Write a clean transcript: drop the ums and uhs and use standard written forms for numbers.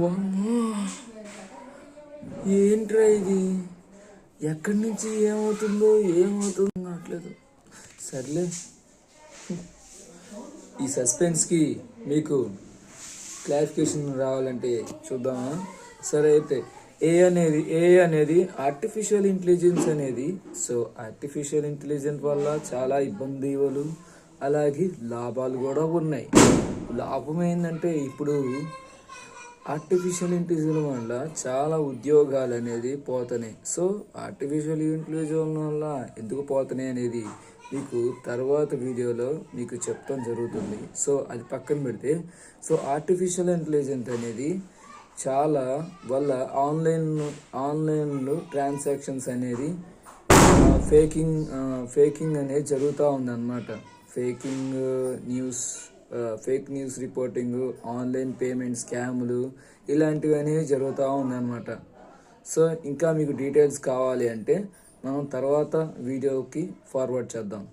వామ్మో, ఏంట్రా ఇది? ఎక్కడి నుంచి ఏమవుతుందో కావట్లేదు. సర్లే, ఈ సస్పెన్స్కి మీకు క్లారిఫికేషన్ రావాలంటే చూద్దామా? సరే అయితే ఏ అనేది ఆర్టిఫిషియల్ ఇంటెలిజెన్స్ అనేది. సో ఆర్టిఫిషియల్ ఇంటెలిజెన్స్ వల్ల చాలా ఇబ్బందులు అలాగే లాభాలు కూడా ఉన్నాయి. లాభం ఏంటంటే ఇప్పుడు ఆర్టిఫిషియల్ ఇంటెలిజెన్స్ వల్ల చాలా ఉద్యోగాలు అనేది పోతున్నాయి. సో ఆర్టిఫిషియల్ ఇంటెలిజెన్స్ వల్ల ఎందుకు పోతున్నాయి అనేది మీకు తర్వాత వీడియోలో మీకు చెప్తాం జరుగుతుంది. సో అది పక్కన పెడితే, సో ఆర్టిఫిషియల్ ఇంటెలిజెన్స్ అనేది చాలా వల్ల ఆన్లైన్లో ట్రాన్సాక్షన్స్ అనేది ఫేకింగ్ అనేది జరుగుతూ ఉందన్నమాట. Fake news reporting, online payment స్కాములు ఇలాంటివి అనేవి జరుగుతూ ఉందన్నమాట. సో ఇంకా మీకు డీటెయిల్స్ కావాలి అంటే మనం తర్వాత వీడియోకి ఫార్వర్డ్ చేద్దాం.